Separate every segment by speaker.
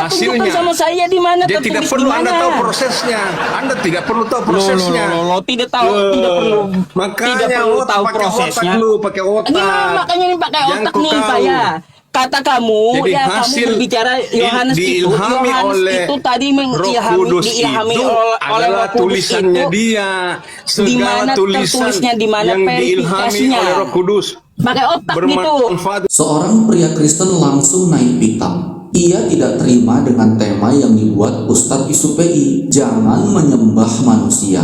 Speaker 1: Anda tunjukkan
Speaker 2: hasilnya.
Speaker 1: sama saya di mana
Speaker 2: Dia
Speaker 1: tertulis
Speaker 2: tidak perlu
Speaker 1: di mana.
Speaker 2: Anda tahu prosesnya. Anda tidak perlu tahu prosesnya.
Speaker 1: Tidak tahu, tidak perlu.
Speaker 2: Makanya
Speaker 1: Tidak perlu tahu
Speaker 2: pakai
Speaker 1: prosesnya.
Speaker 2: otak lu, pakai otak.
Speaker 1: Gimana makanya ini pakai
Speaker 2: Yang
Speaker 1: otak
Speaker 2: kau
Speaker 1: nih
Speaker 2: tahu.
Speaker 1: Pak ya. Kata kamu,
Speaker 2: Jadi
Speaker 1: ya
Speaker 2: hasil
Speaker 1: kamu berbicara Yohanes
Speaker 2: diilhami oleh
Speaker 1: tadi
Speaker 2: Roh Kudus
Speaker 1: diilhami
Speaker 2: itu
Speaker 1: oleh Roh
Speaker 2: adalah
Speaker 1: Kudus
Speaker 2: tulisannya
Speaker 1: itu.
Speaker 2: dia.
Speaker 1: Di mana
Speaker 2: Segala tulisan
Speaker 1: tertulisnya, di mana
Speaker 2: yang diilhami
Speaker 1: verifikasinya.
Speaker 2: oleh Roh Kudus
Speaker 1: Pakai otak gitu.
Speaker 2: bermanfaat.
Speaker 3: Seorang pria Kristen langsung naik pitam. Ia tidak terima dengan tema yang dibuat Ustadz ISUPI, jangan menyembah manusia.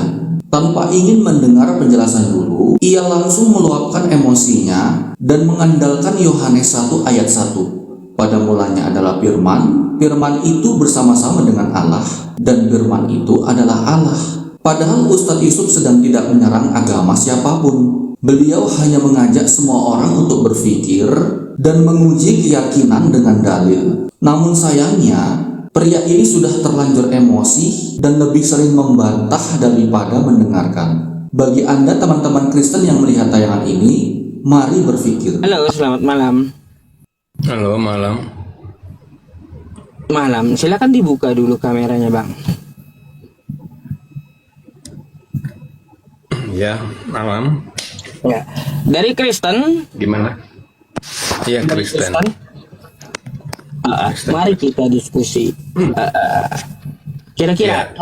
Speaker 3: Tanpa ingin mendengar penjelasan dulu, ia langsung meluapkan emosinya dan mengandalkan Yohanes 1 ayat 1. Pada mulanya adalah firman, firman itu bersama-sama dengan Allah, dan firman itu adalah Allah. Padahal Ustadz Yusuf sedang tidak menyerang agama siapapun. Beliau hanya mengajak semua orang untuk berpikir dan menguji keyakinan dengan dalil. Namun sayangnya, pria ini sudah terlanjur emosi dan lebih sering membantah daripada mendengarkan. Bagi Anda teman-teman Kristen yang melihat tayangan ini, mari berpikir.
Speaker 1: Halo, selamat malam.
Speaker 2: Halo, malam.
Speaker 1: Malam, silakan dibuka dulu kameranya, Bang.
Speaker 2: Ya, malam.
Speaker 1: Ya. Dari Kristen,
Speaker 2: Gimana? Iya, Kristen.
Speaker 1: Mari kita diskusi. Kira-kira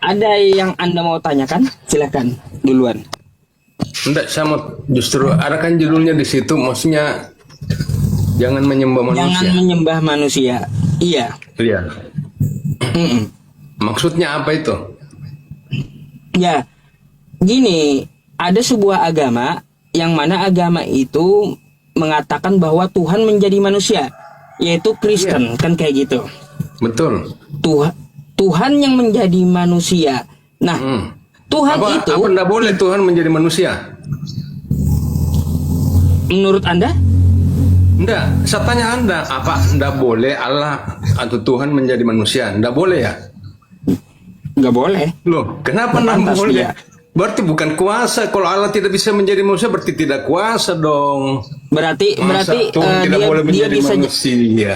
Speaker 1: ada yang Anda mau tanyakan? Silakan duluan.
Speaker 2: Enggak, saya mau justru ada kan judulnya di situ, maksudnya jangan menyembah manusia.
Speaker 1: Jangan menyembah manusia. Iya.
Speaker 2: Iya. Maksudnya apa itu?
Speaker 1: Ya, gini, ada sebuah agama yang mana agama itu mengatakan bahwa Tuhan menjadi manusia, yaitu Kristen, kan kayak gitu.
Speaker 2: Betul.
Speaker 1: Tuhan yang menjadi manusia. Nah, Tuhan itu
Speaker 2: apa enggak boleh Tuhan menjadi manusia?
Speaker 1: menurut Anda?
Speaker 2: Enggak, saya tanya Anda, apa enggak boleh Allah atau Tuhan menjadi manusia? Enggak boleh ya?
Speaker 1: Nggak boleh.
Speaker 2: Loh, kenapa
Speaker 1: Nggak
Speaker 2: enggak
Speaker 1: pantas
Speaker 2: boleh?
Speaker 1: dia.
Speaker 2: Berarti bukan kuasa. Kalau Allah tidak bisa menjadi manusia, berarti tidak kuasa dong.
Speaker 1: Berarti
Speaker 2: Masa Tuhan tidak boleh
Speaker 1: dia
Speaker 2: menjadi
Speaker 1: bisa
Speaker 2: manusia.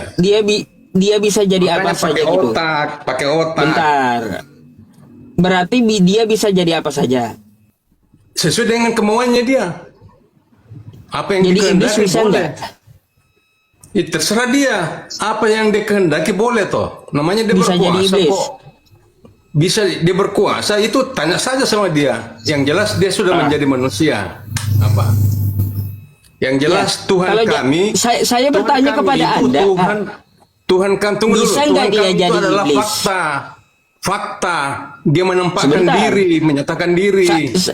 Speaker 1: dia bisa jadi
Speaker 2: Makanya
Speaker 1: apa saja
Speaker 2: pakai
Speaker 1: gitu.
Speaker 2: otak, pakai otak.
Speaker 1: Bentar. Berarti dia bisa jadi apa saja.
Speaker 2: Sesuai dengan kemauannya dia. Apa yang
Speaker 1: Jadi iblis
Speaker 2: dikehendaki
Speaker 1: bisa
Speaker 2: boleh.
Speaker 1: enggak?
Speaker 2: Ya, terserah dia. Apa yang dikehendaki boleh toh. Namanya dia
Speaker 1: Bisa
Speaker 2: berkuasa
Speaker 1: jadi iblis.
Speaker 2: kok. Bisa dia berkuasa itu tanya saja sama dia. Yang jelas dia sudah menjadi manusia. Apa? Yang jelas
Speaker 1: Ya,
Speaker 2: Tuhan
Speaker 1: kalau
Speaker 2: kami.
Speaker 1: saya
Speaker 2: Tuhan
Speaker 1: bertanya
Speaker 2: kami
Speaker 1: kepada
Speaker 2: itu
Speaker 1: Anda,
Speaker 2: Tuhan kan tunggu dulu.
Speaker 1: bisa
Speaker 2: Tuhan
Speaker 1: nggak dia
Speaker 2: kami itu
Speaker 1: jadi
Speaker 2: adalah
Speaker 1: iblis?
Speaker 2: fakta. Dia menempatkan
Speaker 1: Sebentar.
Speaker 2: diri, menyatakan diri.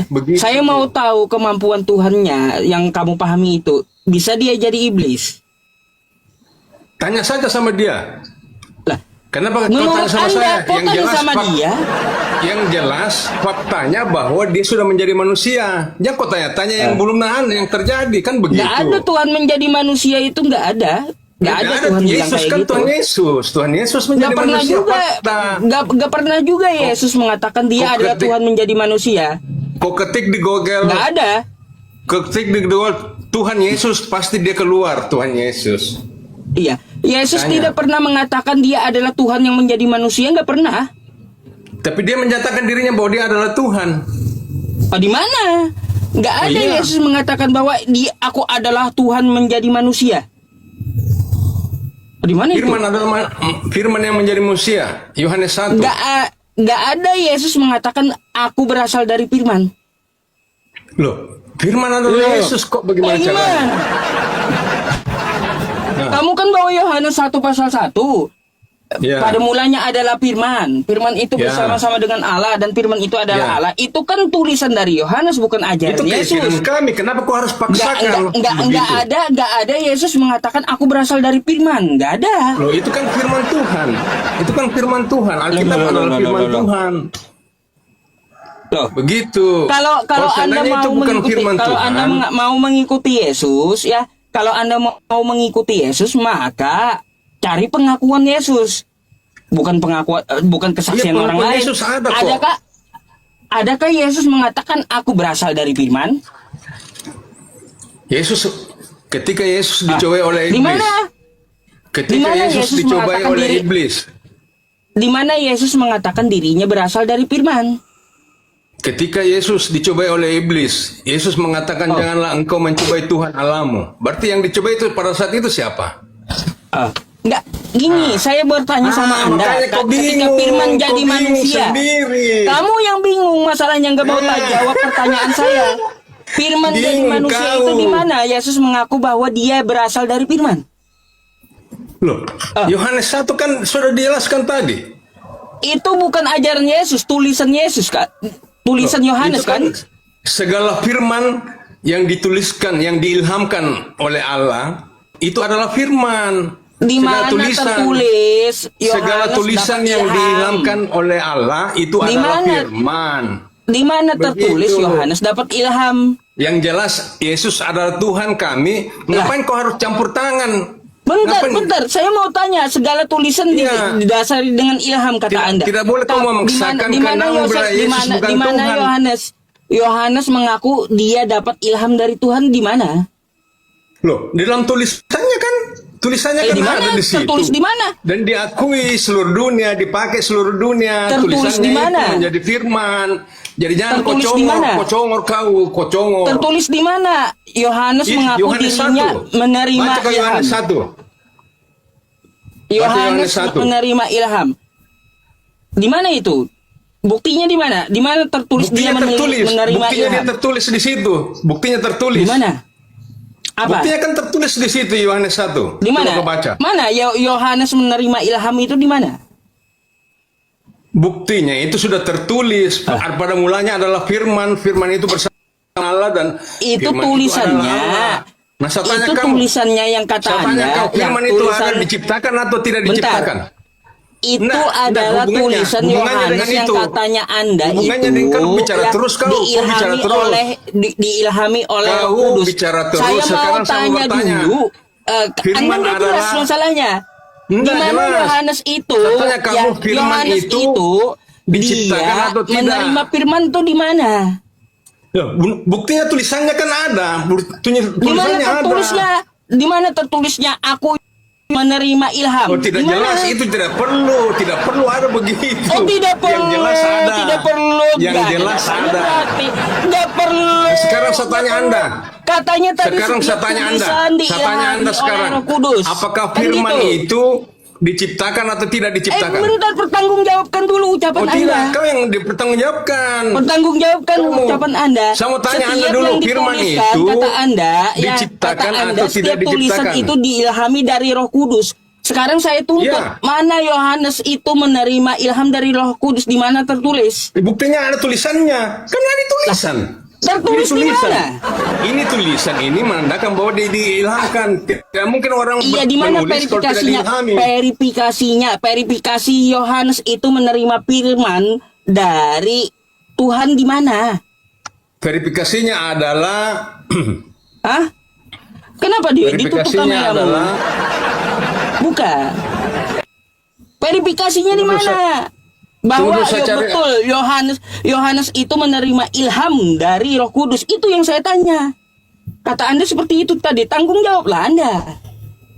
Speaker 2: Begitu.
Speaker 1: Saya mau tahu kemampuan Tuhannya yang kamu pahami itu. Bisa dia jadi iblis?
Speaker 2: Tanya saja sama dia.
Speaker 1: Lah,
Speaker 2: Kenapa kau
Speaker 1: menurut
Speaker 2: tanya sama
Speaker 1: Anda,
Speaker 2: saya?
Speaker 1: kok tanya sama dia?
Speaker 2: Yang jelas faktanya bahwa dia sudah menjadi manusia. Jangan kau tanya-tanya yang belum yang terjadi kan begitu.
Speaker 1: Nggak ada Tuhan menjadi manusia itu, nggak ada. Nggak ada Tuhan bilang
Speaker 2: Yesus
Speaker 1: kayak
Speaker 2: kan
Speaker 1: gitu.
Speaker 2: Tuhan Yesus menjadi
Speaker 1: Nggak pernah
Speaker 2: manusia.
Speaker 1: juga,
Speaker 2: Fakta.
Speaker 1: nggak pernah juga Yesus mengatakan dia
Speaker 2: kok
Speaker 1: adalah
Speaker 2: ketik-
Speaker 1: Tuhan menjadi manusia.
Speaker 2: Kau ketik di Google.
Speaker 1: Nggak ada.
Speaker 2: Ketik di Google Tuhan Yesus pasti dia keluar Tuhan Yesus.
Speaker 1: Iya, Yesus
Speaker 2: Tanya.
Speaker 1: tidak pernah mengatakan dia adalah Tuhan yang menjadi manusia, nggak pernah.
Speaker 2: Tapi dia menyatakan dirinya bahwa dia adalah Tuhan.
Speaker 1: Oh, di mana? Nggak ada
Speaker 2: iya.
Speaker 1: Yesus mengatakan bahwa aku adalah Tuhan menjadi manusia. Oh, di mana itu?
Speaker 2: Firman adalah firman yang menjadi manusia. Yohanes 1.
Speaker 1: Nggak ada Yesus mengatakan aku berasal dari firman.
Speaker 2: Loh, firman adalah
Speaker 1: Loh.
Speaker 2: Yesus kok bagaimana
Speaker 1: Gimana?
Speaker 2: caranya? Nah,
Speaker 1: Kamu kan bawa Yohanes 1 pasal 1.
Speaker 2: ya.
Speaker 1: Pada mulanya adalah firman. Firman itu
Speaker 2: Ya.
Speaker 1: bersama-sama dengan Allah dan firman itu adalah
Speaker 2: Ya.
Speaker 1: Allah. Itu kan tulisan dari Yohanes, bukan ajaran
Speaker 2: Itu keyakinan
Speaker 1: Yesus.
Speaker 2: kami. Kenapa kau harus paksakan?
Speaker 1: Nggak ada Yesus mengatakan aku berasal dari firman. Nggak ada.
Speaker 2: Loh, itu kan firman Tuhan. Itu kan firman Tuhan. Alkitab
Speaker 1: Loh.
Speaker 2: adalah firman Tuhan.
Speaker 1: Loh,
Speaker 2: Begitu.
Speaker 1: kalau Anda
Speaker 2: seandainya itu
Speaker 1: mau
Speaker 2: bukan
Speaker 1: mengikuti,
Speaker 2: firman
Speaker 1: kalau
Speaker 2: Tuhan,
Speaker 1: Anda mau mengikuti Yesus, ya, kalau Anda mau mengikuti Yesus, maka cari pengakuan Yesus, bukan kesaksian
Speaker 2: Iya,
Speaker 1: orang
Speaker 2: pengakuan
Speaker 1: lain.
Speaker 2: Yesus ada kok.
Speaker 1: Adakah Yesus mengatakan aku berasal dari firman?
Speaker 2: Yesus ketika Yesus dicobai oleh
Speaker 1: Di
Speaker 2: iblis.
Speaker 1: mana?
Speaker 2: Ketika
Speaker 1: Dimana
Speaker 2: Yesus dicobai
Speaker 1: mengatakan
Speaker 2: oleh iblis.
Speaker 1: di mana Yesus mengatakan dirinya berasal dari firman.
Speaker 2: Ketika Yesus dicobai oleh iblis, Yesus mengatakan janganlah engkau mencobai Tuhan Allahmu. Berarti yang dicobai itu pada saat itu siapa?
Speaker 1: Enggak, gini, saya bertanya sama Anda,
Speaker 2: makanya kau
Speaker 1: ketika
Speaker 2: bingung,
Speaker 1: firman
Speaker 2: kau
Speaker 1: jadi
Speaker 2: bingung
Speaker 1: manusia,
Speaker 2: sendiri.
Speaker 1: kamu yang bingung masalahnya nggak mau jawab pertanyaan saya. Firman jadi
Speaker 2: Bingung
Speaker 1: manusia
Speaker 2: kau.
Speaker 1: itu di mana? Yesus mengaku bahwa dia berasal dari firman.
Speaker 2: Loh, Yohanes 1 kan sudah dijelaskan tadi.
Speaker 1: Itu bukan ajaran Yesus, tulisan Yesus, Kak. Tulisan Yohanes
Speaker 2: Itu kan
Speaker 1: kan?
Speaker 2: segala firman yang dituliskan, yang diilhamkan oleh Allah, itu adalah firman.
Speaker 1: Di
Speaker 2: Segala
Speaker 1: mana
Speaker 2: tulisan,
Speaker 1: tertulis
Speaker 2: segala
Speaker 1: Yohanes
Speaker 2: tulisan
Speaker 1: dapat
Speaker 2: yang
Speaker 1: ilham?
Speaker 2: diilhamkan oleh Allah itu
Speaker 1: Di
Speaker 2: adalah
Speaker 1: mana?
Speaker 2: firman.
Speaker 1: Di mana tertulis
Speaker 2: Begitu.
Speaker 1: Yohanes dapat ilham?
Speaker 2: Yang jelas Yesus adalah Tuhan kami. Ngapain kau harus campur tangan?
Speaker 1: Bentar,
Speaker 2: Ngapain?
Speaker 1: bentar. Saya mau tanya, segala tulisan
Speaker 2: Iya.
Speaker 1: didasari dengan ilham kata
Speaker 2: Tidak-
Speaker 1: Anda.
Speaker 2: tidak boleh kamu memaksakan karena Yesus bukan
Speaker 1: di mana
Speaker 2: Tuhan.
Speaker 1: Yohanes mengaku dia dapat ilham dari Tuhan di mana?
Speaker 2: Loh, di dalam tulisannya kan
Speaker 1: Di mana?
Speaker 2: ada di situ.
Speaker 1: Tertulis di mana?
Speaker 2: Dan diakui seluruh dunia, dipakai seluruh dunia.
Speaker 1: Tertulis
Speaker 2: Tulisannya
Speaker 1: di mana?
Speaker 2: itu menjadi firman. Jadi jangan
Speaker 1: Tertulis di mana?
Speaker 2: kocongor.
Speaker 1: Tertulis di mana? Yohanes mengaku
Speaker 2: Yohanes
Speaker 1: dirinya
Speaker 2: 1.
Speaker 1: menerima
Speaker 2: Baca ke
Speaker 1: ilham.
Speaker 2: Yohanes 1.
Speaker 1: Yohanes
Speaker 2: Yohanes 1.
Speaker 1: menerima ilham. Di mana itu? Buktinya di mana? Di mana tertulis dia
Speaker 2: Buktinya tertulis.
Speaker 1: menerima
Speaker 2: Buktinya
Speaker 1: ilham?
Speaker 2: dia tertulis di situ. Buktinya tertulis.
Speaker 1: Di mana? Apa?
Speaker 2: Buktinya kan tertulis di situ Yohanes 1.
Speaker 1: Di mana?
Speaker 2: Coba kau baca.
Speaker 1: Mana Yohanes menerima ilham itu di mana?
Speaker 2: Buktinya itu sudah tertulis. Pada mulanya adalah firman. Firman itu bersama Allah dan
Speaker 1: Itu
Speaker 2: firman
Speaker 1: tulisannya.
Speaker 2: adalah Allah. Nah, saya tanya
Speaker 1: Itu
Speaker 2: kamu,
Speaker 1: tulisannya yang kata
Speaker 2: saya tanya
Speaker 1: Anda.
Speaker 2: kau,
Speaker 1: yang
Speaker 2: firman itu
Speaker 1: tulisan,
Speaker 2: ada diciptakan atau tidak
Speaker 1: Bentar.
Speaker 2: diciptakan?
Speaker 1: Itu
Speaker 2: Nah,
Speaker 1: adalah
Speaker 2: hubungannya
Speaker 1: tulisan
Speaker 2: dengan
Speaker 1: Yohanes yang
Speaker 2: itu.
Speaker 1: katanya Anda
Speaker 2: Hubungannya
Speaker 1: itu
Speaker 2: dengan kau bicara
Speaker 1: yang
Speaker 2: terus, kau bicara terus.
Speaker 1: diilhami oleh
Speaker 2: Kau
Speaker 1: Roh Kudus.
Speaker 2: bicara terus,
Speaker 1: Saya mau
Speaker 2: sekarang saya
Speaker 1: tanya
Speaker 2: bertanya.
Speaker 1: dulu.
Speaker 2: Firman
Speaker 1: Anda nggak jelas
Speaker 2: adalah-
Speaker 1: masalahnya. Di
Speaker 2: Enggak
Speaker 1: mana
Speaker 2: jelas.
Speaker 1: Yohanes itu?
Speaker 2: Saya tanya kamu,
Speaker 1: yang
Speaker 2: firman
Speaker 1: Yohanes
Speaker 2: itu diciptakan
Speaker 1: dia
Speaker 2: atau tidak?
Speaker 1: menerima firman itu di mana?
Speaker 2: Ya, buktinya tulisannya kan ada.
Speaker 1: Di mana
Speaker 2: Tulisannya
Speaker 1: tertulisnya?
Speaker 2: ada.
Speaker 1: Di mana tertulisnya aku menerima ilham?
Speaker 2: Oh, tidak
Speaker 1: Di mana?
Speaker 2: jelas, itu tidak perlu ada begitu.
Speaker 1: Oh, tidak perlu.
Speaker 2: Yang jelas ada.
Speaker 1: Tidak perlu.
Speaker 2: Yang
Speaker 1: Nggak
Speaker 2: jelas
Speaker 1: tanya
Speaker 2: ada.
Speaker 1: berarti. Nggak perlu.
Speaker 2: Sekarang saya tanya
Speaker 1: Nggak
Speaker 2: Anda.
Speaker 1: perlu. Katanya tadi
Speaker 2: Sekarang saya
Speaker 1: setiap
Speaker 2: tanya Anda.
Speaker 1: tulisan
Speaker 2: Saya tanya
Speaker 1: diilhami
Speaker 2: Anda
Speaker 1: oleh
Speaker 2: sekarang.
Speaker 1: Roh Kudus.
Speaker 2: Apakah
Speaker 1: Kan
Speaker 2: firman
Speaker 1: gitu.
Speaker 2: itu diciptakan atau tidak diciptakan?
Speaker 1: Bentar, pertanggungjawabkan dulu ucapan
Speaker 2: Oh
Speaker 1: Anda.
Speaker 2: tidak, kau yang dipertanggungjawabkan.
Speaker 1: Pertanggungjawabkan
Speaker 2: Kamu.
Speaker 1: ucapan Anda.
Speaker 2: Saya mau tanya Anda
Speaker 1: Setiap
Speaker 2: dulu,
Speaker 1: yang
Speaker 2: firman
Speaker 1: dituliskan,
Speaker 2: itu
Speaker 1: kata Anda, ya,
Speaker 2: diciptakan
Speaker 1: kata Anda,
Speaker 2: atau tidak
Speaker 1: setiap tulisan
Speaker 2: diciptakan?
Speaker 1: itu diilhami dari Roh Kudus. Sekarang saya tuntut,
Speaker 2: Ya.
Speaker 1: mana Yohanes itu menerima ilham dari Roh Kudus, di mana tertulis?
Speaker 2: Buktinya ada tulisannya. Kan ada tulisan.
Speaker 1: Tertulis
Speaker 2: Ini
Speaker 1: di
Speaker 2: tulisan.
Speaker 1: mana?
Speaker 2: Ini tulisan ini menandakan bahwa dia diilhamkan. Tidak mungkin orang
Speaker 1: Iya, di mana
Speaker 2: menulis kalau tidak
Speaker 1: verifikasinya?
Speaker 2: diilhami.
Speaker 1: Verifikasi Yohanes itu menerima firman dari Tuhan di mana?
Speaker 2: Verifikasinya adalah
Speaker 1: Hah? Kenapa ditutup
Speaker 2: verifikasinya
Speaker 1: kameramu?
Speaker 2: adalah
Speaker 1: Buka. Verifikasinya di mana? Bahwa
Speaker 2: Tunggu, saya cari.
Speaker 1: betul Yohanes itu menerima ilham dari Roh Kudus. Itu yang saya tanya. Kata Anda seperti itu tadi. Tanggung jawablah Anda.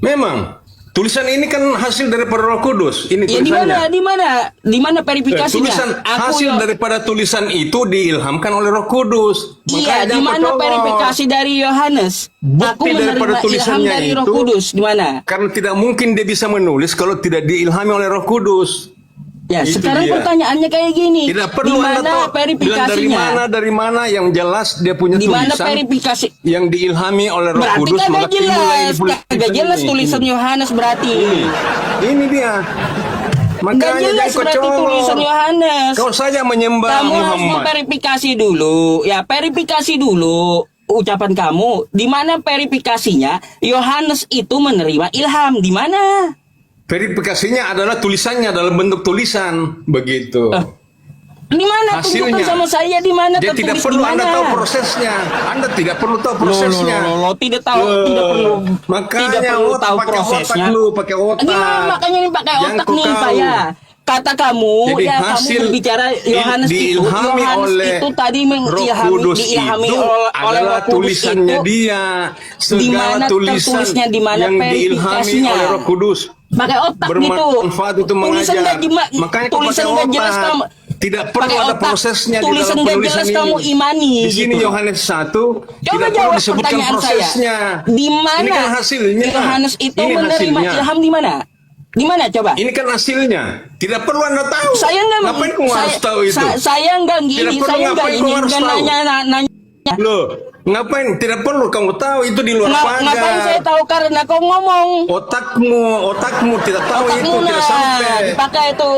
Speaker 2: memang tulisan ini kan hasil daripada Roh Kudus. Ini
Speaker 1: Ya di
Speaker 2: tulisannya.
Speaker 1: di mana verifikasinya?
Speaker 2: Tulisan hasil daripada tulisan itu diilhamkan oleh Roh Kudus.
Speaker 1: Iya,
Speaker 2: Makanya
Speaker 1: di
Speaker 2: jangan
Speaker 1: mana
Speaker 2: percaya.
Speaker 1: verifikasi dari Yohanes?
Speaker 2: Bukti
Speaker 1: Aku menerima
Speaker 2: daripada
Speaker 1: ilham
Speaker 2: tulisannya
Speaker 1: dari Roh
Speaker 2: itu-
Speaker 1: Kudus. Di mana?
Speaker 2: Karena tidak mungkin dia bisa menulis kalau tidak diilhami oleh Roh Kudus.
Speaker 1: Ya,
Speaker 2: Itu
Speaker 1: sekarang
Speaker 2: dia.
Speaker 1: pertanyaannya kayak gini.
Speaker 2: Tidak perlu
Speaker 1: di
Speaker 2: Anda
Speaker 1: mana
Speaker 2: tahu bilang
Speaker 1: verifikasinya?
Speaker 2: dari mana yang jelas dia punya
Speaker 1: Di mana
Speaker 2: tulisan
Speaker 1: verifikasi?
Speaker 2: yang diilhami oleh Roh
Speaker 1: Berarti
Speaker 2: Kudus.
Speaker 1: kagak
Speaker 2: maka timbullah
Speaker 1: jelas,
Speaker 2: tulisan
Speaker 1: kagak jelas
Speaker 2: ini.
Speaker 1: tulisan Yohanes berarti.
Speaker 2: Ini dia.
Speaker 1: Nggak
Speaker 2: Makanya
Speaker 1: jelas
Speaker 2: jangan
Speaker 1: berarti
Speaker 2: kocok.
Speaker 1: tulisan Yohanes.
Speaker 2: Kau saja menyembah
Speaker 1: Kamu harus
Speaker 2: Muhammad.
Speaker 1: memverifikasi dulu. Ya, verifikasi dulu ucapan kamu. Di mana verifikasinya Yohanes itu menerima ilham? Di mana?
Speaker 2: Verifikasinya adalah tulisannya dalam bentuk tulisan begitu.
Speaker 1: Di mana? Tunjukkan
Speaker 2: Hasilnya.
Speaker 1: sama saya di mana
Speaker 2: Dia tidak
Speaker 1: tertulis
Speaker 2: perlu
Speaker 1: di mana.
Speaker 2: Anda tahu prosesnya. Anda tidak perlu tahu prosesnya.
Speaker 1: Tidak tahu, tidak perlu.
Speaker 2: Makanya
Speaker 1: tidak perlu tahu
Speaker 2: pakai
Speaker 1: prosesnya.
Speaker 2: otak lu, pakai otak.
Speaker 1: Gimana makanya ini pakai
Speaker 2: Yang
Speaker 1: otak
Speaker 2: kau
Speaker 1: nih,
Speaker 2: tahu.
Speaker 1: Pak ya. kata kamu,
Speaker 2: Jadi
Speaker 1: ya
Speaker 2: hasil
Speaker 1: kamu berbicara Yohanes
Speaker 2: diilhami oleh
Speaker 1: itu tadi
Speaker 2: Roh Kudus
Speaker 1: diilhami
Speaker 2: itu
Speaker 1: oleh Roh
Speaker 2: adalah
Speaker 1: Kudus
Speaker 2: tulisannya
Speaker 1: itu,
Speaker 2: dia.
Speaker 1: di mana
Speaker 2: Segala tulisan
Speaker 1: tertulisnya, di mana
Speaker 2: yang diilhami
Speaker 1: verifikasinya.
Speaker 2: oleh Roh Kudus
Speaker 1: Pakai otak gitu.
Speaker 2: bermanfaat untuk
Speaker 1: Tulisan
Speaker 2: mengajar.
Speaker 1: nggak
Speaker 2: Makanya kau
Speaker 1: tulisan
Speaker 2: pakai
Speaker 1: nggak jelas
Speaker 2: otak.
Speaker 1: kamu.
Speaker 2: Tidak perlu
Speaker 1: Pakai
Speaker 2: ada
Speaker 1: otak,
Speaker 2: prosesnya di
Speaker 1: tulisan
Speaker 2: dalam
Speaker 1: nggak
Speaker 2: penulisan
Speaker 1: jelas
Speaker 2: ini.
Speaker 1: kamu imani.
Speaker 2: Di sini
Speaker 1: gitu.
Speaker 2: Yohanes 1
Speaker 1: Coba
Speaker 2: tidak perlu
Speaker 1: jawab
Speaker 2: disebutkan
Speaker 1: pertanyaan
Speaker 2: prosesnya.
Speaker 1: saya. Di mana
Speaker 2: Ini kan hasilnya.
Speaker 1: Yohanes itu
Speaker 2: Ini
Speaker 1: menerima
Speaker 2: hasilnya.
Speaker 1: ilham di mana? Di mana coba?
Speaker 2: Ini kan hasilnya. Tidak perlu Anda tahu.
Speaker 1: Saya nggak.
Speaker 2: Ngapain kau harus tahu itu?
Speaker 1: Saya nggak
Speaker 2: Tidak
Speaker 1: gini.
Speaker 2: perlu,
Speaker 1: Saya nggak
Speaker 2: ngapain
Speaker 1: ini.
Speaker 2: kau harus
Speaker 1: Nggak
Speaker 2: tahu?
Speaker 1: nanya.
Speaker 2: Loh, ngapain? Tidak perlu kamu tahu, itu di luar pagar.
Speaker 1: Ngapain saya tahu karena kau ngomong.
Speaker 2: Otakmu tidak tahu itu, tidak sampai.
Speaker 1: Dipakai itu.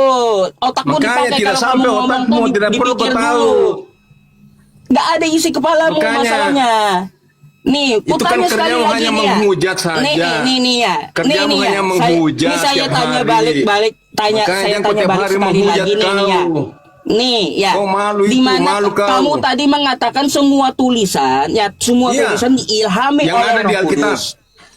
Speaker 1: Otakmu
Speaker 2: Makanya
Speaker 1: dipakai
Speaker 2: tidak
Speaker 1: kalau
Speaker 2: sampai
Speaker 1: kamu ngomong
Speaker 2: otakmu,
Speaker 1: tuh
Speaker 2: tidak perlu
Speaker 1: dipikir
Speaker 2: kau tahu.
Speaker 1: dulu. Nggak ada isi kepalamu
Speaker 2: Makanya,
Speaker 1: masalahnya. Nih,
Speaker 2: itu kan
Speaker 1: kutanya sekali
Speaker 2: kerjamu
Speaker 1: lagi
Speaker 2: hanya
Speaker 1: nih ya.
Speaker 2: menghujat saja.
Speaker 1: Nih ya.
Speaker 2: Kerjamu
Speaker 1: Nih ya.
Speaker 2: hanya menghujat
Speaker 1: Ini saya
Speaker 2: tiap
Speaker 1: tanya
Speaker 2: hari.
Speaker 1: balik-balik.
Speaker 2: Makanya
Speaker 1: Saya
Speaker 2: jangan
Speaker 1: tanya
Speaker 2: tiap
Speaker 1: balik
Speaker 2: hari
Speaker 1: sekali
Speaker 2: menghujat
Speaker 1: lagi nih ya.
Speaker 2: kau.
Speaker 1: Nih ya.
Speaker 2: Kau malu
Speaker 1: Di
Speaker 2: itu,
Speaker 1: mana
Speaker 2: malu kau.
Speaker 1: kamu tadi mengatakan semua tulisan, ya semua
Speaker 2: Iya.
Speaker 1: tulisan diilhami
Speaker 2: Yang
Speaker 1: oleh
Speaker 2: ada di
Speaker 1: Roh
Speaker 2: Alkitab.
Speaker 1: Kudus.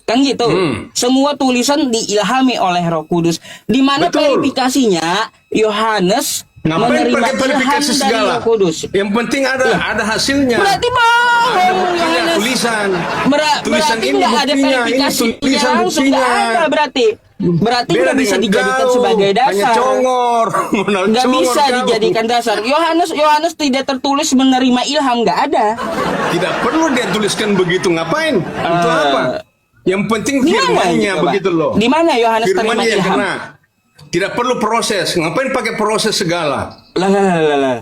Speaker 1: Kan gitu.
Speaker 2: Hmm.
Speaker 1: Semua tulisan diilhami oleh Roh Kudus. Di mana
Speaker 2: Betul.
Speaker 1: verifikasinya Yohanes
Speaker 2: Ngapain
Speaker 1: menerima
Speaker 2: pakai
Speaker 1: ilham
Speaker 2: verifikasi
Speaker 1: dari
Speaker 2: segala?
Speaker 1: Roh Kudus.
Speaker 2: Yang penting ada hasilnya.
Speaker 1: Berarti
Speaker 2: Ada
Speaker 1: bohong
Speaker 2: buktinya,
Speaker 1: Yohanes.
Speaker 2: tulisan. Tulisan
Speaker 1: Berarti
Speaker 2: ini
Speaker 1: nggak ada
Speaker 2: buktinya, ini
Speaker 1: verifikasi
Speaker 2: tulisan
Speaker 1: langsung,
Speaker 2: buktinya.
Speaker 1: nggak ada berarti. Berarti
Speaker 2: Beda
Speaker 1: nggak bisa
Speaker 2: dengan
Speaker 1: dijadikan
Speaker 2: kau,
Speaker 1: sebagai
Speaker 2: hanya
Speaker 1: dasar.
Speaker 2: congor. Modal
Speaker 1: Nggak
Speaker 2: congor
Speaker 1: bisa
Speaker 2: kau.
Speaker 1: dijadikan dasar. Yohanes tidak tertulis menerima ilham, nggak ada.
Speaker 2: Tidak perlu dia tuliskan begitu, ngapain? Itu apa? Yang penting
Speaker 1: Di mana
Speaker 2: firmannya
Speaker 1: coba?
Speaker 2: begitu loh.
Speaker 1: Di mana Yohanes terima
Speaker 2: Firmannya yang
Speaker 1: ilham?
Speaker 2: kena. Tidak perlu proses. Ngapain pakai proses segala?
Speaker 1: Lah.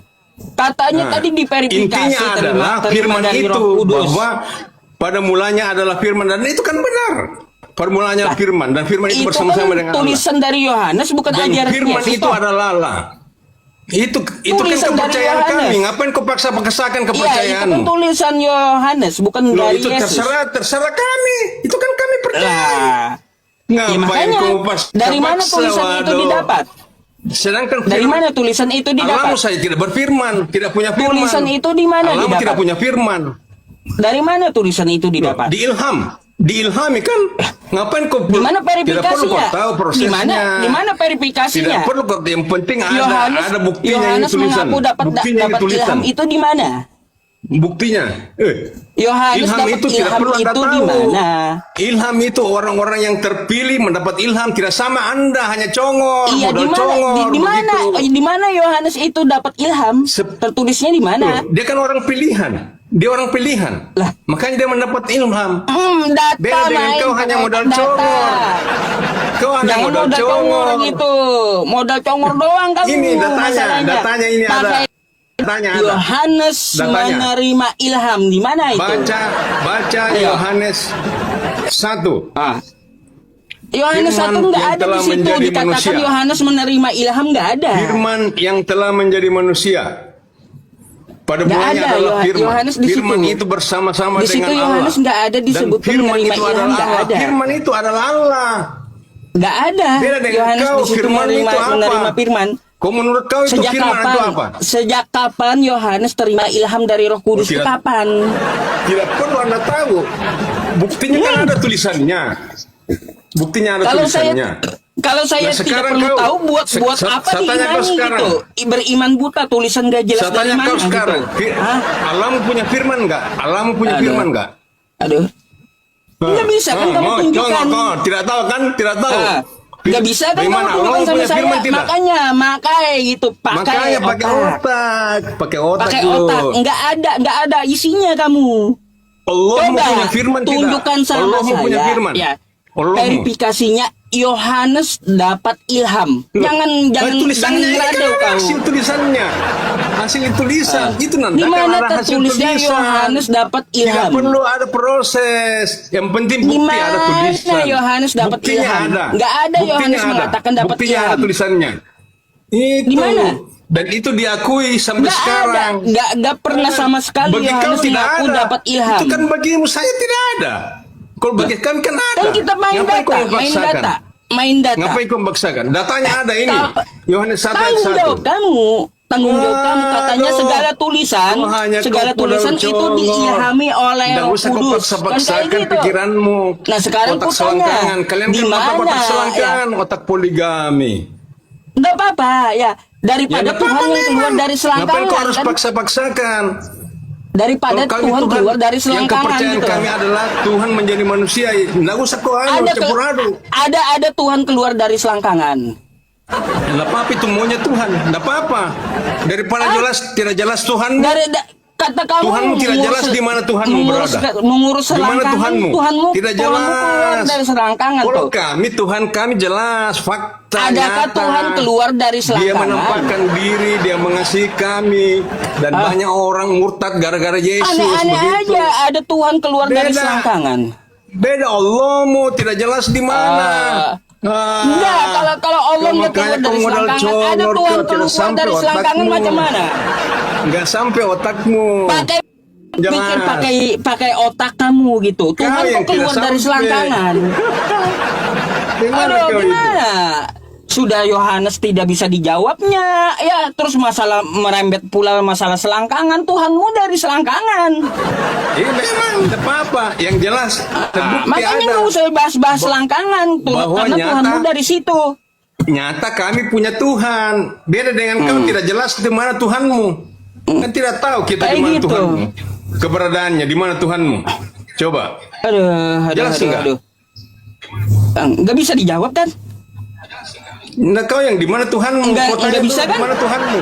Speaker 1: Katanya
Speaker 2: Nah,
Speaker 1: tadi diverifikasi
Speaker 2: intinya adalah firman
Speaker 1: dari
Speaker 2: itu
Speaker 1: Roh Kudus.
Speaker 2: bahwa pada mulanya adalah firman dan itu kan benar. Permulanya firman dan firman itu
Speaker 1: Itu
Speaker 2: bersama-sama
Speaker 1: kan
Speaker 2: dengan Allah.
Speaker 1: tulisan dari Yohanes, bukan
Speaker 2: Dan
Speaker 1: ajaran
Speaker 2: firman
Speaker 1: Yesus,
Speaker 2: itu
Speaker 1: toh.
Speaker 2: adalah Allah. Itu kan
Speaker 1: Tulisan dari
Speaker 2: kepercayaan
Speaker 1: Yohanes.
Speaker 2: kami. Ngapain kau paksakan
Speaker 1: Iya, itu
Speaker 2: kepercayaanmu?
Speaker 1: kan tulisan Yohanes, bukan
Speaker 2: Loh,
Speaker 1: dari
Speaker 2: itu
Speaker 1: Yesus.
Speaker 2: terserah kami. Itu kan kami percaya.
Speaker 1: Lah, ya
Speaker 2: Ngapain
Speaker 1: makanya
Speaker 2: kau paksa?
Speaker 1: dari mana tulisan itu
Speaker 2: Waduh.
Speaker 1: didapat?
Speaker 2: Sedangkan
Speaker 1: Dari
Speaker 2: firman-
Speaker 1: mana tulisan itu didapat?
Speaker 2: Alamu saya tidak berfirman, tidak punya firman.
Speaker 1: Tulisan itu di mana
Speaker 2: Alamu
Speaker 1: didapat?
Speaker 2: tidak punya firman.
Speaker 1: Dari mana tulisan itu didapat?
Speaker 2: Diilhami kan? Ngapain kau?
Speaker 1: Di mana
Speaker 2: Tidak perlu kau
Speaker 1: verifikasinya?
Speaker 2: tahu prosesnya.
Speaker 1: Di mana verifikasinya?
Speaker 2: Tidak perlu kau. Yang penting ada buktinya ini
Speaker 1: Yohanes
Speaker 2: tulisan.
Speaker 1: mengaku dapat
Speaker 2: Buktinya ini
Speaker 1: dapat
Speaker 2: tulisan.
Speaker 1: ilham itu di mana?
Speaker 2: Buktinya.
Speaker 1: Yohanes
Speaker 2: Ilham
Speaker 1: dapat
Speaker 2: itu tidak
Speaker 1: ilham
Speaker 2: perlu Anda
Speaker 1: itu di
Speaker 2: tahu.
Speaker 1: mana?
Speaker 2: Ilham itu orang-orang yang terpilih mendapat ilham, tidak sama Anda hanya congor,
Speaker 1: Iya,
Speaker 2: modal
Speaker 1: di mana?
Speaker 2: congor
Speaker 1: Di mana?
Speaker 2: begitu.
Speaker 1: Di mana Yohanes itu dapat ilham? Tertulisnya di mana?
Speaker 2: Loh, dia kan orang pilihan. Dia orang pilihan.
Speaker 1: Lah.
Speaker 2: Makanya dia mendapat ilham.
Speaker 1: Data
Speaker 2: Beda dengan
Speaker 1: main
Speaker 2: kau hanya
Speaker 1: pakai
Speaker 2: modal
Speaker 1: data.
Speaker 2: congor. Kau hanya
Speaker 1: Jangan
Speaker 2: modal congor.
Speaker 1: gitu. Modal congor doang kamu.
Speaker 2: Ini
Speaker 1: masalahnya.
Speaker 2: datanya ini ada.
Speaker 1: Pakai
Speaker 2: Datanya ada.
Speaker 1: Yohanes
Speaker 2: Datanya.
Speaker 1: menerima ilham di mana itu?
Speaker 2: Baca
Speaker 1: Ayo.
Speaker 2: Yohanes 1.
Speaker 1: Yohanes
Speaker 2: Firman
Speaker 1: 1 nggak
Speaker 2: yang
Speaker 1: ada
Speaker 2: telah
Speaker 1: di situ
Speaker 2: menjadi
Speaker 1: dikatakan
Speaker 2: manusia.
Speaker 1: Yohanes menerima ilham, nggak ada.
Speaker 2: Firman yang telah menjadi manusia. Pada
Speaker 1: Nggak
Speaker 2: mulanya
Speaker 1: ada,
Speaker 2: adalah firman.
Speaker 1: Yohanes di
Speaker 2: Firman
Speaker 1: situ.
Speaker 2: itu bersama-sama
Speaker 1: Di situ
Speaker 2: dengan Allah.
Speaker 1: Yohanes nggak ada disebut
Speaker 2: Dan firman
Speaker 1: menerima
Speaker 2: itu
Speaker 1: ilham,
Speaker 2: adalah
Speaker 1: nggak
Speaker 2: Allah.
Speaker 1: ada.
Speaker 2: Firman itu adalah Allah.
Speaker 1: Nggak ada.
Speaker 2: Beda dengan
Speaker 1: Yohanes
Speaker 2: kau,
Speaker 1: di situ
Speaker 2: firman
Speaker 1: menerima,
Speaker 2: itu apa?
Speaker 1: menerima firman.
Speaker 2: Kau menurut kau itu
Speaker 1: Sejak
Speaker 2: firman itu
Speaker 1: kapan?
Speaker 2: apa?
Speaker 1: Sejak kapan Yohanes terima ilham dari Roh Kudus? Itu
Speaker 2: tidak.
Speaker 1: kapan?
Speaker 2: Tidak perlu Anda tahu. Buktinya kan ada tulisannya. Buktinya ada
Speaker 1: Kalau saya
Speaker 2: tulisannya.
Speaker 1: kalau saya
Speaker 2: Nah,
Speaker 1: tidak
Speaker 2: sekarang
Speaker 1: perlu
Speaker 2: kau-
Speaker 1: tahu buat
Speaker 2: saya
Speaker 1: apa
Speaker 2: tanya kau
Speaker 1: diimani
Speaker 2: sekarang.
Speaker 1: gitu. Beriman buta tulisan gak jelas
Speaker 2: Saya
Speaker 1: dari
Speaker 2: tanya
Speaker 1: mana
Speaker 2: kau sekarang.
Speaker 1: gitu. Hah?
Speaker 2: Allahmu punya firman enggak? Allahmu punya
Speaker 1: Aduh.
Speaker 2: firman enggak?
Speaker 1: Aduh. Nggak bisa kan kamu tunjukkan.
Speaker 2: Tidak tahu kan? Tidak tahu.
Speaker 1: Nggak bisa kan kamu
Speaker 2: Bagaimana?
Speaker 1: tunjukkan
Speaker 2: Allah
Speaker 1: sama
Speaker 2: punya
Speaker 1: saya.
Speaker 2: firman tidak?
Speaker 1: Makanya gitu
Speaker 2: Makanya pakai otak. Pakai otak
Speaker 1: Pakai
Speaker 2: dulu.
Speaker 1: otak. Nggak ada isinya kamu.
Speaker 2: Allahmu
Speaker 1: Coba
Speaker 2: punya firman tidak?
Speaker 1: tunjukkan sama
Speaker 2: Allahmu
Speaker 1: saya.
Speaker 2: punya firman.
Speaker 1: Ya.
Speaker 2: Allahmu.
Speaker 1: Verifikasinya Yohanes dapat ilham.
Speaker 2: Loh,
Speaker 1: Jangan
Speaker 2: tulisannya ini kan
Speaker 1: ngerado
Speaker 2: ada
Speaker 1: kau.
Speaker 2: hasil tulisannya. Hasil tulisan itu nanti
Speaker 1: Di
Speaker 2: akan
Speaker 1: mana
Speaker 2: ada hasil
Speaker 1: tertulisnya
Speaker 2: tulisan.
Speaker 1: Yohanes dapat
Speaker 2: Tidak
Speaker 1: ilham?
Speaker 2: perlu ada proses. Yang penting
Speaker 1: Di
Speaker 2: bukti ada
Speaker 1: mana
Speaker 2: tulisan.
Speaker 1: Yohanes dapat
Speaker 2: Buktinya
Speaker 1: ilham?
Speaker 2: ada.
Speaker 1: Nggak ada
Speaker 2: Buktinya
Speaker 1: Yohanes
Speaker 2: ada.
Speaker 1: mengatakan dapat
Speaker 2: Buktinya
Speaker 1: ilham.
Speaker 2: ada tulisannya. Itu.
Speaker 1: Di mana?
Speaker 2: Dan itu diakui sampai
Speaker 1: Nggak
Speaker 2: sekarang.
Speaker 1: ada. Nggak pernah sama sekali
Speaker 2: Bagi kau
Speaker 1: Yohanes
Speaker 2: tidak
Speaker 1: mengaku
Speaker 2: ada.
Speaker 1: dapat ilham.
Speaker 2: Itu kan bagimu saya tidak ada. Kalau bagi kami kan ada.
Speaker 1: Kan kita main
Speaker 2: Ngapain kau
Speaker 1: data,
Speaker 2: memaksakan?
Speaker 1: main data.
Speaker 2: Ngapain kau memaksakan? Datanya ada ini. Yohanes 1 ayat
Speaker 1: Tanggung
Speaker 2: 1.
Speaker 1: jawab kamu. Tanggung jawab kamu katanya
Speaker 2: Aduh.
Speaker 1: segala tulisan,
Speaker 2: Kau hanya
Speaker 1: segala
Speaker 2: kau
Speaker 1: tulisan
Speaker 2: modal
Speaker 1: itu
Speaker 2: congor.
Speaker 1: diilhami oleh
Speaker 2: Nggak
Speaker 1: Roh
Speaker 2: usah kau
Speaker 1: Kudus.
Speaker 2: paksa-paksakan pikiranmu.
Speaker 1: Nah sekarang
Speaker 2: otak
Speaker 1: ku tanya,
Speaker 2: selangkangan. Kalian
Speaker 1: di
Speaker 2: kan
Speaker 1: mana
Speaker 2: otak
Speaker 1: ya?
Speaker 2: selangkangan, otak poligami.
Speaker 1: Nggak apa-apa ya. Daripada
Speaker 2: nggak
Speaker 1: Tuhan
Speaker 2: apa-apa
Speaker 1: yang keluar
Speaker 2: memang.
Speaker 1: dari
Speaker 2: Ngapain
Speaker 1: selangkangan
Speaker 2: kau harus
Speaker 1: kan?
Speaker 2: paksa-paksakan?
Speaker 1: Daripada
Speaker 2: Kalau kami
Speaker 1: Tuhan keluar dari
Speaker 2: yang
Speaker 1: selangkangan
Speaker 2: kepercayaan
Speaker 1: gitu.
Speaker 2: kami adalah Tuhan menjadi manusia. Nggak usah kau
Speaker 1: Ada ke-
Speaker 2: campur aduk.
Speaker 1: ada Tuhan keluar dari selangkangan.
Speaker 2: Nggak apa-apa itu maunya Tuhan. Nggak apa-apa. Daripada tidak jelas Tuhan.
Speaker 1: Kata kamu
Speaker 2: Tuhanmu tidak jelas di mana Tuhanmu berada.
Speaker 1: Mengurus
Speaker 2: Di mana
Speaker 1: selangkangan.
Speaker 2: Tuhanmu? Tidak
Speaker 1: Tuhanmu keluar
Speaker 2: jelas.
Speaker 1: dari selangkangan
Speaker 2: Kalau
Speaker 1: tuh.
Speaker 2: Tuhan kami jelas, fakta
Speaker 1: Adakah
Speaker 2: nyata.
Speaker 1: Tuhan keluar dari
Speaker 2: Dia
Speaker 1: selangkangan?
Speaker 2: menampakkan diri, dia mengasihi kami, dan banyak orang murtad gara-gara Yesus.
Speaker 1: Aneh-aneh
Speaker 2: begitu.
Speaker 1: aja ada Tuhan keluar dari
Speaker 2: Beda.
Speaker 1: selangkangan.
Speaker 2: Beda Allahmu tidak jelas di mana.
Speaker 1: Enggak, kalau Allah nggak keluar dari selangkangan, ada Tuhan keluar dari selangkangan macam mana?
Speaker 2: Enggak sampai otakmu.
Speaker 1: Pakai
Speaker 2: Jelas.
Speaker 1: pikir pakai otak kamu gitu.
Speaker 2: Kau
Speaker 1: Tuhan
Speaker 2: yang
Speaker 1: kok keluar
Speaker 2: tidak
Speaker 1: dari
Speaker 2: sampai.
Speaker 1: selangkangan.
Speaker 2: Gimana
Speaker 1: Aduh,
Speaker 2: kau itu?
Speaker 1: gimana? Sudah Yohanes tidak bisa dijawabnya. Ya, terus masalah merembet pula masalah selangkangan. Tuhanmu dari selangkangan.
Speaker 2: Iya memang tidak apa-apa. Yang jelas terbukti
Speaker 1: Makanya
Speaker 2: ada.
Speaker 1: nggak usah bahas-bahas selangkangan.
Speaker 2: bahwa
Speaker 1: Karena
Speaker 2: nyata-
Speaker 1: Tuhanmu dari situ.
Speaker 2: Nyata kami punya Tuhan. Beda dengan kau tidak jelas di mana Tuhanmu. Kan tidak tahu kita
Speaker 1: Kayak
Speaker 2: di mana
Speaker 1: gitu.
Speaker 2: Tuhanmu. Keberadaannya di mana Tuhanmu. Coba. Jelas nggak?
Speaker 1: Nggak bisa dijawab kan?
Speaker 2: Nah kau yang di mana Tuhanmu?
Speaker 1: Nggak
Speaker 2: Kau tanya
Speaker 1: bisa
Speaker 2: dulu,
Speaker 1: kan?
Speaker 2: di mana Tuhanmu?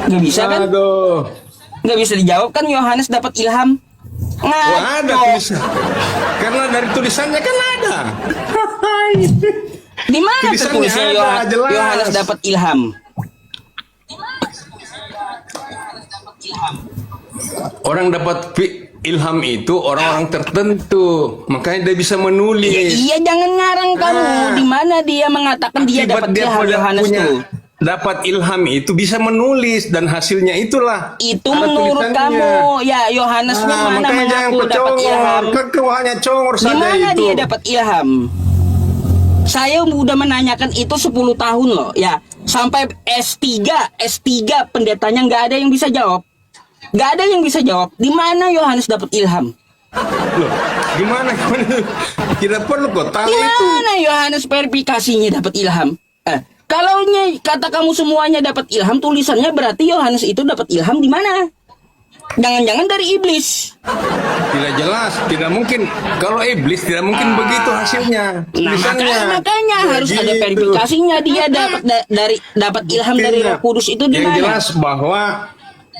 Speaker 1: Nggak bisa kan?
Speaker 2: Aduh.
Speaker 1: Nggak bisa dijawab kan Yohanes dapat ilham.
Speaker 2: Oh, ada
Speaker 1: Ngaco.
Speaker 2: tulisan. Karena dari tulisannya kan ada.
Speaker 1: Di mana
Speaker 2: Tulisannya
Speaker 1: tertulisnya
Speaker 2: ada, jelas.
Speaker 1: Yohanes dapat ilham?
Speaker 2: Orang dapat ilham itu orang-orang tertentu. Makanya dia bisa menulis.
Speaker 1: Iya, jangan ngarang kamu. Di mana dia mengatakan dia
Speaker 2: Akibat
Speaker 1: dapat
Speaker 2: dia
Speaker 1: ilham
Speaker 2: pada
Speaker 1: Yohanes
Speaker 2: punya
Speaker 1: tuh?
Speaker 2: dapat ilham itu bisa menulis dan hasilnya itulah.
Speaker 1: Itu
Speaker 2: ada
Speaker 1: menurut
Speaker 2: tulisannya.
Speaker 1: kamu. Ya, Yohanesnya mana
Speaker 2: makanya jangan
Speaker 1: mengaku dapat ilham?
Speaker 2: kecongor. Kau hanya congor
Speaker 1: Di
Speaker 2: saja
Speaker 1: mana
Speaker 2: itu.
Speaker 1: dia dapat ilham? Saya udah menanyakan itu 10 tahun loh. Ya, sampai S3 pendetanya nggak ada yang bisa jawab. Nggak ada yang bisa jawab. Di mana Yohanes dapat ilham?
Speaker 2: Loh, gimana? Tidak perlu kau tahu
Speaker 1: Di
Speaker 2: itu.
Speaker 1: mana Yohanes verifikasinya dapat ilham? Kalau kata kamu semuanya dapat ilham, tulisannya berarti Yohanes itu dapat ilham di mana? Jangan-jangan dari iblis.
Speaker 2: Tidak jelas, tidak mungkin. Kalau iblis tidak mungkin begitu hasilnya.
Speaker 1: Nah,
Speaker 2: Tulisannya.
Speaker 1: makanya harus ada
Speaker 2: Begitu.
Speaker 1: verifikasinya. Dia dapat ilham dari Roh Kudus itu di
Speaker 2: Yang
Speaker 1: mana?
Speaker 2: jelas bahwa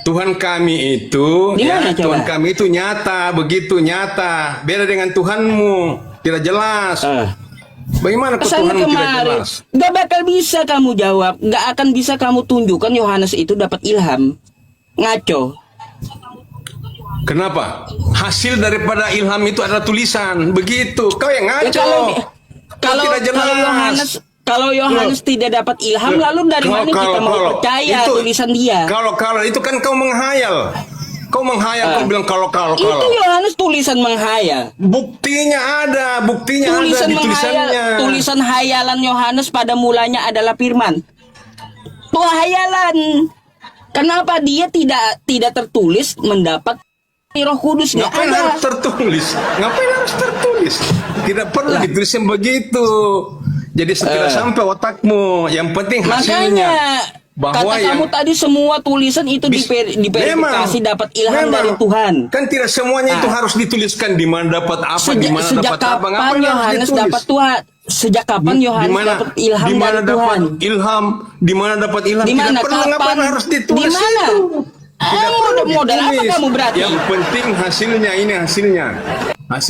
Speaker 2: Tuhan kami itu,
Speaker 1: Di mana, coba?
Speaker 2: Tuhan kami itu nyata, begitu nyata. Beda dengan Tuhanmu, tidak jelas. Bagaimana kok
Speaker 1: Kesana
Speaker 2: Tuhanmu tidak
Speaker 1: kemari,
Speaker 2: jelas?
Speaker 1: gak bakal bisa kamu jawab, gak akan bisa kamu tunjukkan Yohanes itu dapat ilham. Ngaco.
Speaker 2: Kenapa? Hasil daripada ilham itu adalah tulisan, begitu. Kau yang
Speaker 1: Ya,
Speaker 2: ngaco. Kau tidak jelas.
Speaker 1: kalau Yohanes tidak dapat ilham, lalu dari mana kita mau percaya
Speaker 2: itu-
Speaker 1: tulisan dia?
Speaker 2: Kalau itu kan kau menghayal. Kau menghayal, kau bilang kalau.
Speaker 1: Itu Yohanes tulisan menghayal.
Speaker 2: Buktinya ada
Speaker 1: Tulisan
Speaker 2: di
Speaker 1: menghayal,
Speaker 2: tulisannya.
Speaker 1: tulisan hayalan Yohanes pada mulanya adalah firman. Itu hayalan. Kenapa dia tidak tertulis mendapat Roh Kudus? Nggak
Speaker 2: Ngapain
Speaker 1: ada.
Speaker 2: harus tertulis? Ngapain harus tertulis? Tidak perlu ditulis yang begitu. Jadi tidak sampai otakmu. Yang penting hasilnya.
Speaker 1: Makanya kata kamu tadi semua tulisan itu diverifikasi dapat ilham
Speaker 2: memang.
Speaker 1: dari Tuhan.
Speaker 2: Kan tidak semuanya itu harus dituliskan di mana dapat apa, di mana
Speaker 1: Sejak
Speaker 2: dapat apa.
Speaker 1: kapan
Speaker 2: Ngapain harus
Speaker 1: Yohanes
Speaker 2: ditulis?
Speaker 1: dapat Tuhan? Sejak kapan Yohanes dapat ilham
Speaker 2: di mana
Speaker 1: dari
Speaker 2: dapat
Speaker 1: Tuhan?
Speaker 2: ilham? Di mana dapat ilham?
Speaker 1: Di mana?
Speaker 2: Tidak perlu, ngapain
Speaker 1: Kapan?
Speaker 2: harus ditulis
Speaker 1: Di mana?
Speaker 2: itu?
Speaker 1: Modal apa
Speaker 2: ditulis.
Speaker 1: kamu berarti?
Speaker 2: Yang penting hasilnya ini hasilnya.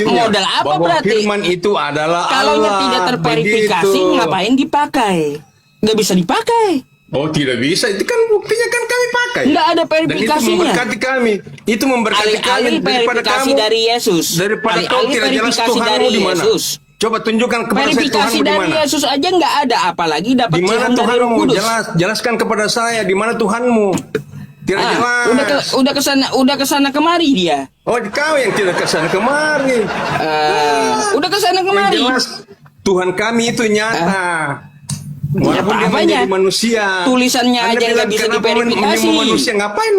Speaker 1: Modal apa
Speaker 2: bahwa
Speaker 1: berarti?
Speaker 2: firman itu adalah
Speaker 1: Kalau
Speaker 2: Allah.
Speaker 1: tidak terverifikasi,
Speaker 2: Begitu.
Speaker 1: ngapain dipakai? Nggak bisa dipakai.
Speaker 2: Oh tidak bisa, itu kan buktinya kan kami pakai.
Speaker 1: Nggak ada
Speaker 2: Dan itu
Speaker 1: verifikasinya.
Speaker 2: memberkati kami. Itu memberkati kami
Speaker 1: Alih-alih
Speaker 2: daripada
Speaker 1: verifikasi
Speaker 2: kamu.
Speaker 1: dari Yesus.
Speaker 2: Daripada kau
Speaker 1: Alih-alih
Speaker 2: tidak jelas
Speaker 1: verifikasi
Speaker 2: Tuhanmu
Speaker 1: dari
Speaker 2: di mana.
Speaker 1: Yesus.
Speaker 2: Coba tunjukkan kepada saya
Speaker 1: Verifikasi
Speaker 2: Tuhanmu di
Speaker 1: dari
Speaker 2: mana.
Speaker 1: Yesus aja nggak ada, apalagi dapat
Speaker 2: Di mana
Speaker 1: ilham dari Roh
Speaker 2: Tuhanmu?
Speaker 1: Kudus.
Speaker 2: Jelaskan kepada saya di mana Tuhanmu. Tidak jelas.
Speaker 1: Udah kesana kemari dia.
Speaker 2: Oh kau yang tidak kesana kemari.
Speaker 1: Udah kesana
Speaker 2: Yang
Speaker 1: kemari.
Speaker 2: jelas Tuhan kami itu nyata. Walaupun dia
Speaker 1: apa-apanya.
Speaker 2: menjadi manusia.
Speaker 1: Tulisannya
Speaker 2: Anda
Speaker 1: aja
Speaker 2: bilang,
Speaker 1: nggak bisa
Speaker 2: kenapa
Speaker 1: diverifikasi.
Speaker 2: menjadi manusia ngapain?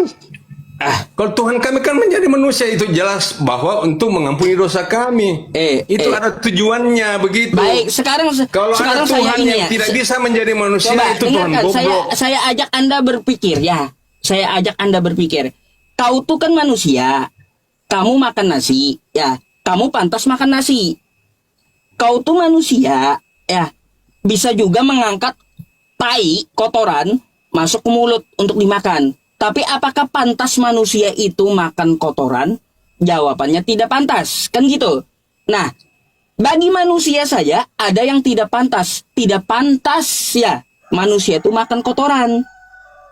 Speaker 2: Kalau Tuhan kami kan menjadi manusia, itu jelas bahwa untuk mengampuni dosa kami. Itu ada tujuannya begitu.
Speaker 1: Baik, sekarang
Speaker 2: Kalau
Speaker 1: sekarang
Speaker 2: ada Tuhan
Speaker 1: saya ini
Speaker 2: yang tidak bisa menjadi manusia,
Speaker 1: coba
Speaker 2: itu Tuhan
Speaker 1: dengarkan,
Speaker 2: goblok.
Speaker 1: saya ajak Anda berpikir ya. Saya ajak Anda berpikir. Kau tuh kan manusia. Kamu makan nasi, ya. Kamu pantas makan nasi. Kau tuh manusia, ya. Bisa juga mengangkat tai, kotoran, masuk ke mulut untuk dimakan. Tapi apakah pantas manusia itu makan kotoran? Jawabannya tidak pantas, kan gitu. Nah, bagi manusia saja ada yang tidak pantas. Tidak pantas ya manusia itu makan kotoran.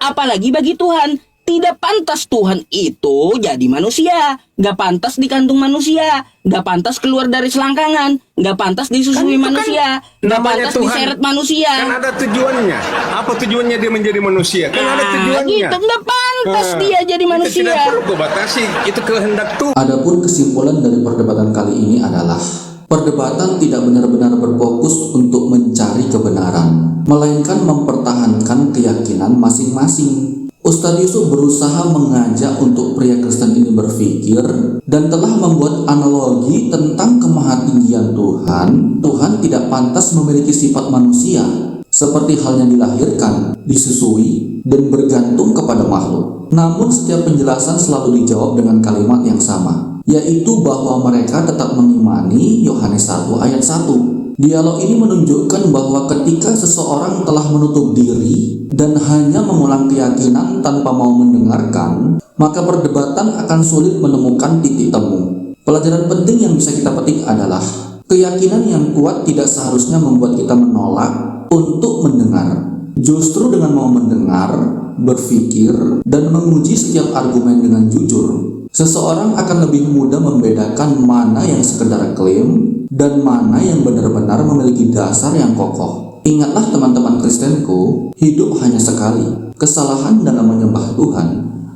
Speaker 1: Apalagi bagi Tuhan, tidak pantas Tuhan itu jadi manusia. Gak pantas dikandung manusia. Gak pantas keluar dari selangkangan. Gak pantas disusui
Speaker 2: Kan itu
Speaker 1: manusia.
Speaker 2: kan
Speaker 1: Gak
Speaker 2: namanya
Speaker 1: pantas
Speaker 2: Tuhan.
Speaker 1: diseret manusia.
Speaker 2: Kan ada tujuannya. Apa tujuannya dia menjadi manusia? Kan ada tujuannya.
Speaker 1: Gitu, gak pantas dia jadi
Speaker 2: Kita
Speaker 1: manusia.
Speaker 2: tidak perlu kau batasi, itu kehendak Tuhan.
Speaker 3: Adapun kesimpulan dari perdebatan kali ini adalah perdebatan tidak benar-benar berfokus untuk mencari kebenaran, melainkan mempertahankan keyakinan masing-masing. Ustadz Yusuf berusaha mengajak untuk pria Kristen ini berpikir dan telah membuat analogi tentang kemahatinggian Tuhan. Tuhan tidak pantas memiliki sifat manusia, seperti halnya dilahirkan, disusui, dan bergantung kepada makhluk. Namun setiap penjelasan selalu dijawab dengan kalimat yang sama, yaitu bahwa mereka tetap mengimani Yohanes 1 ayat 1. Dialog ini menunjukkan bahwa ketika seseorang telah menutup diri dan hanya mengulang keyakinan tanpa mau mendengarkan, maka perdebatan akan sulit menemukan titik temu. Pelajaran penting yang bisa kita petik adalah keyakinan yang kuat tidak seharusnya membuat kita menolak untuk mendengar. Justru dengan mau mendengar, berpikir, dan menguji setiap argumen dengan jujur, seseorang akan lebih mudah membedakan mana yang sekedar klaim dan mana yang benar-benar memiliki dasar yang kokoh. Ingatlah teman-teman Kristenku, hidup hanya sekali. Kesalahan dalam menyembah Tuhan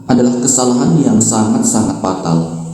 Speaker 3: adalah kesalahan yang sangat-sangat fatal.